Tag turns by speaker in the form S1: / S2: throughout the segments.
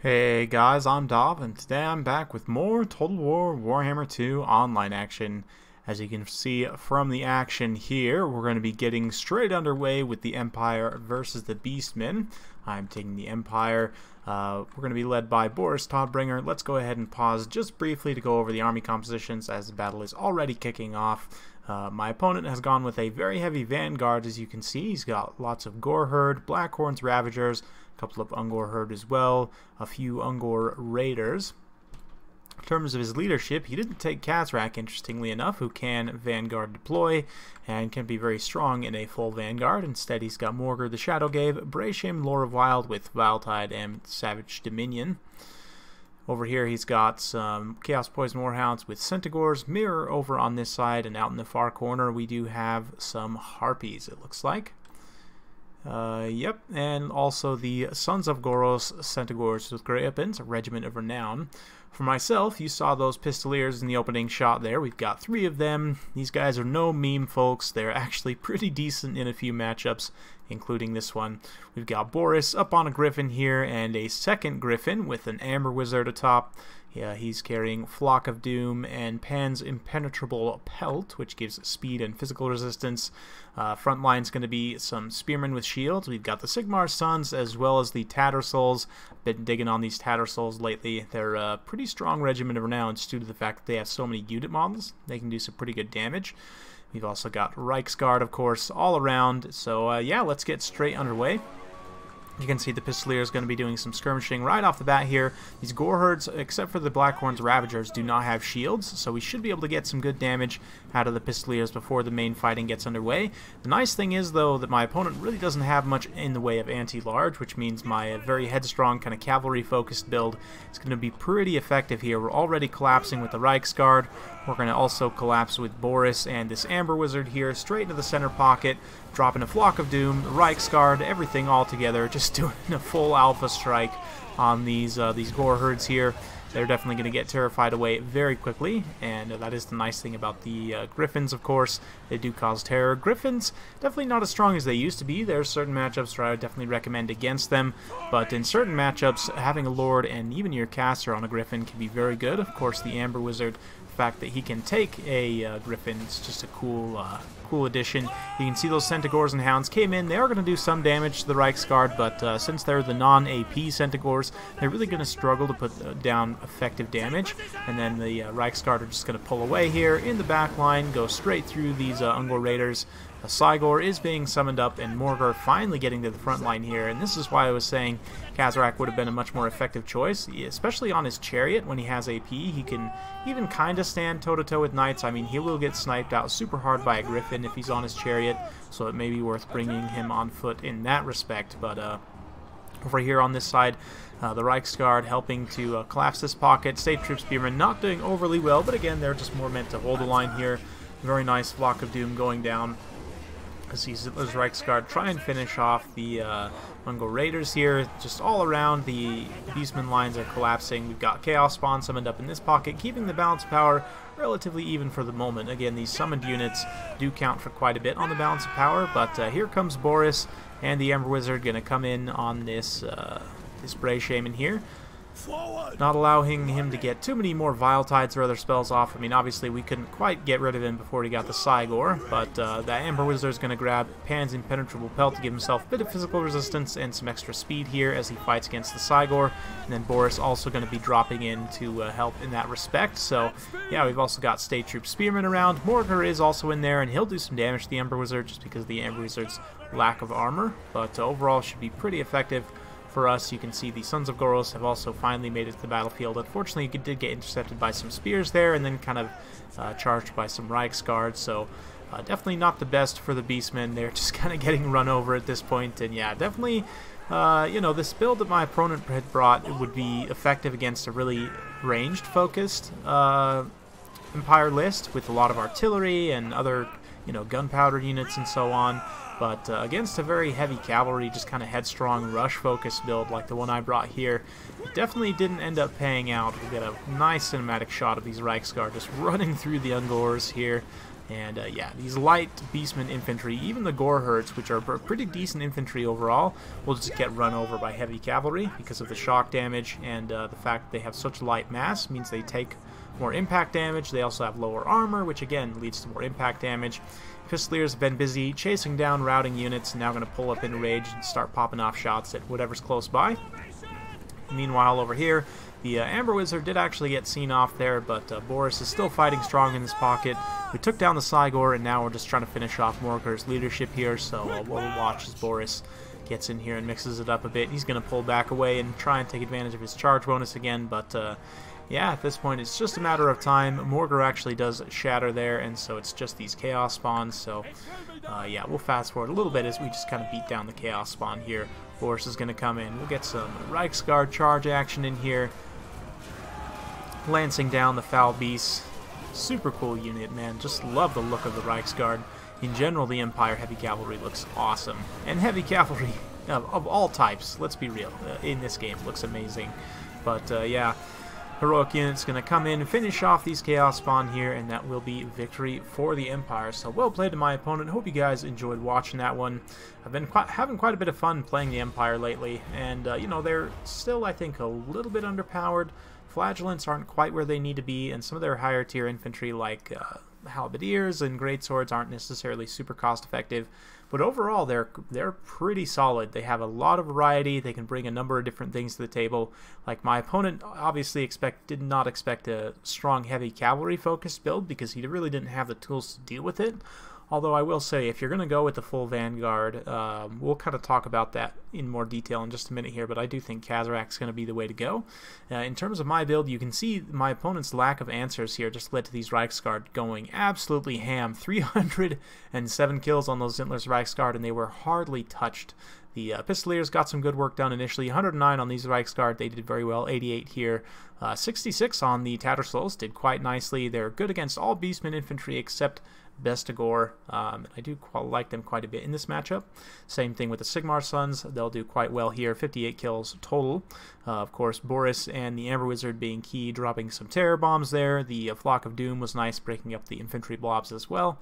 S1: Hey guys, I'm Dov, and today I'm back with more Total War Warhammer 2 online action. As you can see from the action here, we're going to be getting straight underway with the Empire versus the Beastmen. I'm taking the Empire. We're going to be led by Boris Todbringer. Let's go ahead and pause just briefly to go over the army compositions as the battle is already kicking off. My opponent has gone with a very heavy vanguard, as you can see. He's got lots of Gore Herd, Blackhorns, Ravagers, a couple of Ungor Herd as well, a few Ungor Raiders. In terms of his leadership, he didn't take Kazrak, interestingly enough, who can Vanguard deploy and can be very strong in a full Vanguard. Instead, he's got Morgur the Shadowgave, Brasham, Lore of Wild with Viletide and Savage Dominion. Over here, he's got some Chaos Poison Warhounds with Centaurs, Mirror over on this side, and out in the far corner, we do have some Harpies, it looks like. Yep, and also the Sons of Goros Centaurs with Grey Weapons, a regiment of renown. For myself, you saw those Pistoliers in the opening shot there. We've got 3 of them. These guys are no meme, folks. They're actually pretty decent in a few matchups, including this one. We've got Boris up on a Griffon here, and a second Griffon with an Amber Wizard atop. Yeah, he's carrying Flock of Doom and Pan's Impenetrable Pelt, which gives speed and physical resistance. Front line's going to be some Spearmen with shields. We've got the Sigmar Sons as well as the Tattersouls. Been digging on these Tattersouls lately. They're a pretty strong regiment of renown due to the fact that they have so many unit models. They can do some pretty good damage. We've also got Reiksguard, of course, all around. So, yeah, let's get straight underway. You can see the Pistolier is going to be doing some skirmishing right off the bat here. These Gore Herds, except for the Blackhorns Ravagers, do not have shields, so we should be able to get some good damage out of the Pistoliers before the main fighting gets underway. The nice thing is, though, that my opponent really doesn't have much in the way of anti-large, which means my very headstrong, kind of cavalry-focused build is going to be pretty effective here. We're already collapsing with the Reiksguard. We're going to also collapse with Boris and this Amber Wizard here, straight into the center pocket, dropping a Flock of Doom, Reiksguard, everything all together, just doing a full alpha strike on these Gore Herds here. They're definitely going to get terrified away very quickly, and that is the nice thing about the Griffins, of course. They do cause terror. Griffins, definitely not as strong as they used to be. There are certain matchups where I would definitely recommend against them, but in certain matchups, having a Lord and even your caster on a Griffin can be very good. Of course, the Amber Wizard, the fact that he can take a Griffin is just a cool addition. You can see those Centaurs and Hounds came in. They are going to do some damage to the Reiksguard, but since they're the non-AP Centaurs, they're really going to struggle to put down effective damage. And then the Reiksguard are just going to pull away here in the back line, go straight through these Ungor Raiders. Cygor is being summoned up, and Morgur finally getting to the front line here. And this is why I was saying Kazrak would have been a much more effective choice, especially on his Chariot when he has AP. He can even kind of stand toe-to-toe with Knights. I mean, he will get sniped out super hard by a Griffin if he's on his Chariot, so it may be worth bringing him on foot in that respect. But over here on this side, the Reiksguard helping to collapse this pocket. State Troop Spearmen not doing overly well, but again, they're just more meant to hold the line here. Very nice Flock of Doom going down. As these Reiksguard try and finish off the Ungor Raiders here. Just all around, the Beastmen lines are collapsing. We've got Chaos Spawn summoned up in this pocket, keeping the balance of power relatively even for the moment. Again, these summoned units do count for quite a bit on the balance of power, but here comes Boris and the Amber Wizard going to come in on this Bray Shaman here. Not allowing him to get too many more Viletides or other spells off. I mean, obviously we couldn't quite get rid of him before he got the Cygor, but that Amber Wizard is going to grab Pan's Impenetrable Pelt to give himself a bit of physical resistance and some extra speed here as he fights against the Cygor. And then Boris also going to be dropping in to help in that respect. So, yeah, we've also got State Troop Spearmen around. Morgur is also in there, and he'll do some damage to the Amber Wizard just because of the Amber Wizard's lack of armor, but overall should be pretty effective. For us, you can see the Sons of Goros have also finally made it to the battlefield. Unfortunately, you did get intercepted by some spears there, and then kind of charged by some Reiksguard, so definitely not the best for the Beastmen. They're just kind of getting run over at this point, and yeah, definitely, you know, this build that my opponent had brought would be effective against a really ranged-focused Empire list with a lot of artillery and other, you know, gunpowder units and so on. But against a very heavy cavalry, just kind of headstrong, rush-focused build like the one I brought here, it definitely didn't end up paying out. We get a nice cinematic shot of these Reiksguard just running through the Ungors here. And yeah, these light Beastmen infantry, even the Gore Herds, which are pretty decent infantry overall, will just get run over by heavy cavalry because of the shock damage, and the fact that they have such light mass means they take more impact damage. They also have lower armor, which again leads to more impact damage. Fusiliers have been busy chasing down routing units, now going to pull up in rage and start popping off shots at whatever's close by. Meanwhile, over here, the Amber Wizard did actually get seen off there, but Boris is still fighting strong in this pocket. We took down the Cygor, and now we're just trying to finish off Morgar's leadership here, so we'll watch as Boris gets in here and mixes it up a bit. He's going to pull back away and try and take advantage of his charge bonus again, but yeah, at this point it's just a matter of time. Morgar actually does shatter there, and so it's just these Chaos spawns, so yeah, we'll fast forward a little bit as we just kind of beat down the Chaos spawn here. Boris is going to come in. We'll get some Reichsguard charge action in here, lancing down the Foul Beasts. Super cool unit, man. Just love the look of the Reichsguard. In general, the Empire Heavy Cavalry looks awesome. And Heavy Cavalry of all types, let's be real, in this game looks amazing. But yeah, heroic unit's going to come in and finish off these Chaos Spawn here, and that will be victory for the Empire. So well played to my opponent. Hope you guys enjoyed watching that one. I've been having quite a bit of fun playing the Empire lately, and you know, they're still, I think, a little bit underpowered. Flagellants aren't quite where they need to be, and some of their higher tier infantry like halberdiers and greatswords aren't necessarily super cost effective, but overall they're pretty solid. They have a lot of variety. They can bring a number of different things to the table. Like my opponent obviously did not expect a strong heavy cavalry focused build because he really didn't have the tools to deal with it. Although I will say, if you're going to go with the full Vanguard, we'll kind of talk about that in more detail in just a minute here, but I do think Kazarak's going to be the way to go. In terms of my build, you can see my opponent's lack of answers here just led to these Reichsguard going absolutely ham. 307 kills on those Zintler's Reichsguard, and they were hardly touched. The Pistoliers got some good work done initially. 109 on these Reichsguard, they did very well. 88 here. 66 on the Tattersouls, did quite nicely. They're good against all Beastmen infantry except Bestigor. I do like them quite a bit in this matchup. Same thing with the Sigmar Sons. They'll do quite well here. 58 kills total. Of course, Boris and the Amber Wizard being key, dropping some terror bombs there. The Flock of Doom was nice, breaking up the infantry blobs as well.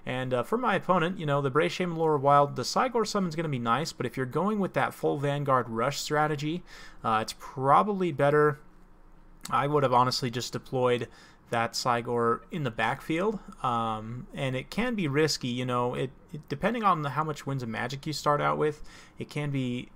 S1: And for my opponent, you know, the Brave Shaman Laura Wild, the Cygor summon's going to be nice, but if you're going with that full Vanguard rush strategy, it's probably better. I would have honestly just deployed that Cygor in the backfield, and it can be risky, you know, depending on how much Winds of Magic you start out with, it can be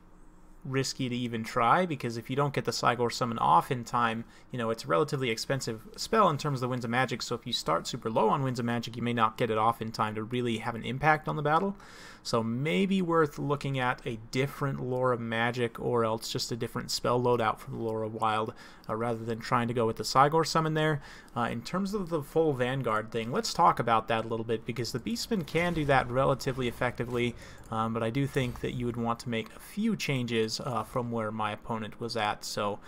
S1: risky to even try, because if you don't get the Cygor summon off in time, you know, it's a relatively expensive spell in terms of the Winds of Magic, so if you start super low on Winds of Magic, you may not get it off in time to really have an impact on the battle. So maybe worth looking at a different Laura Magic, or else just a different spell loadout from the Laura Wild, rather than trying to go with the Cygor summon there. In terms of the full Vanguard thing, let's talk about that a little bit, because the Beastmen can do that relatively effectively, but I do think that you would want to make a few changes from where my opponent was at. So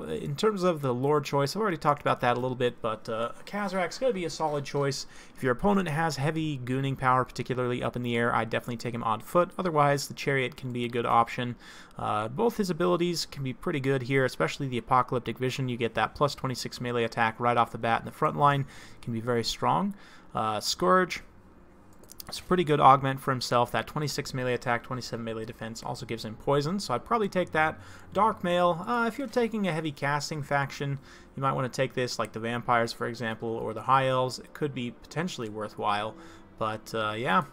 S1: in terms of the lore choice, I've already talked about that a little bit, but Kazarak's going to be a solid choice. If your opponent has heavy gooning power, particularly up in the air, I'd definitely take him on foot. Otherwise, the Chariot can be a good option. Both his abilities can be pretty good here, especially the Apocalyptic Vision. You get that plus 26 melee attack right off the bat in the front line. Can be very strong. Scourge, it's a pretty good augment for himself. That 26 melee attack, 27 melee defense also gives him poison, so I'd probably take that. Dark Mail, if you're taking a heavy casting faction, you might want to take this, like the Vampires, for example, or the High Elves. It could be potentially worthwhile, but yeah,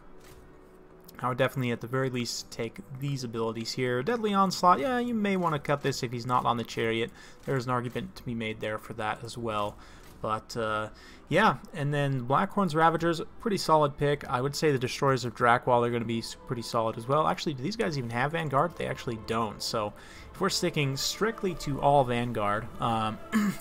S1: I would definitely at the very least take these abilities here. Deadly Onslaught, yeah, you may want to cut this if he's not on the Chariot. There's an argument to be made there for that as well. But yeah, and then Blackhorn's Ravagers, pretty solid pick. I would say the Destroyers of Drakwall are going to be pretty solid as well. Actually, do these guys even have Vanguard? They actually don't. So if we're sticking strictly to all Vanguard,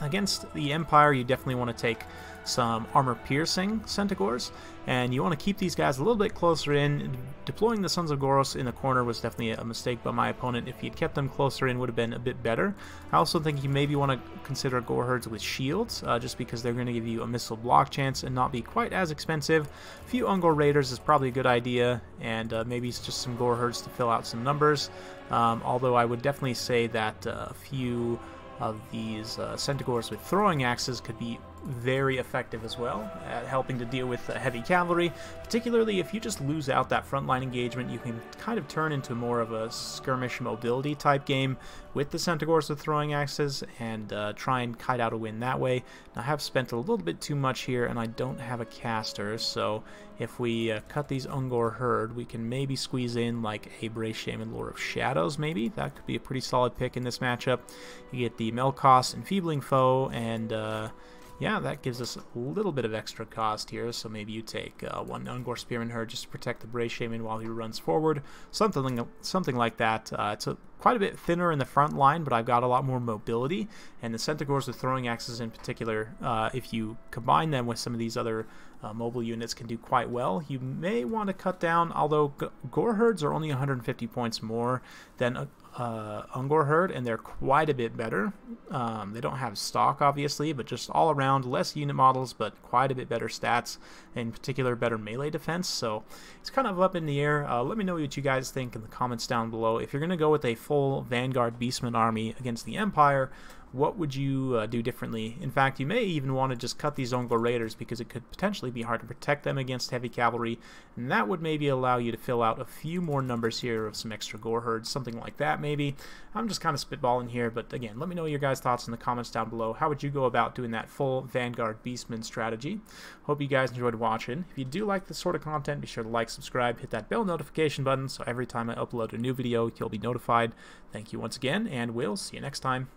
S1: against the Empire, you definitely want to take some armor-piercing Centaurs, and you want to keep these guys a little bit closer in. Deploying the Sons of Goros in the corner was definitely a mistake by my opponent. If he had kept them closer in, would have been a bit better. I also think you maybe want to consider Gore Herds with shields, just because they're going to give you a missile block chance and not be quite as expensive. A few Ungor Raiders is probably a good idea, and maybe it's just some Gore Herds to fill out some numbers. Although I would definitely say that a few of these Centaurs with throwing axes could be very effective as well at helping to deal with heavy cavalry. Particularly if you just lose out that frontline engagement, you can kind of turn into more of a skirmish mobility type game with the Centaurs with throwing axes and try and kite out a win that way. Now, I have spent a little bit too much here, and I don't have a caster, so if we cut these Ungor Herd, we can maybe squeeze in like a Brace Shaman Lore of Shadows, maybe. That could be a pretty solid pick in this matchup. You get the Melkos Enfeebling Foe, and yeah, that gives us a little bit of extra cost here, so maybe you take one Ungor Spearman Herd just to protect the Brace Shaman while he runs forward. Something like that. It's quite a bit thinner in the front line, but I've got a lot more mobility, and the Centaurs with throwing axes in particular, if you combine them with some of these other mobile units, can do quite well. You may want to cut down, although Gore Herds are only 150 points more than Ungor Herd, and they're quite a bit better. They don't have stock, obviously, but just all around, less unit models, but quite a bit better stats, in particular better melee defense, so it's kind of up in the air. Let me know what you guys think in the comments down below. If you're going to go with a full Vanguard Beastmen army against the Empire, what would you do differently? In fact, you may even want to just cut these Ungor Raiders because it could potentially be hard to protect them against heavy cavalry, and that would maybe allow you to fill out a few more numbers here of some extra Gore Herds, something like that maybe. I'm just kind of spitballing here, but again, let me know your guys' thoughts in the comments down below. How would you go about doing that full Vanguard Beastmen strategy? Hope you guys enjoyed watching. If you do like this sort of content, be sure to like, subscribe, hit that bell notification button so every time I upload a new video, you'll be notified. Thank you once again, and we'll see you next time.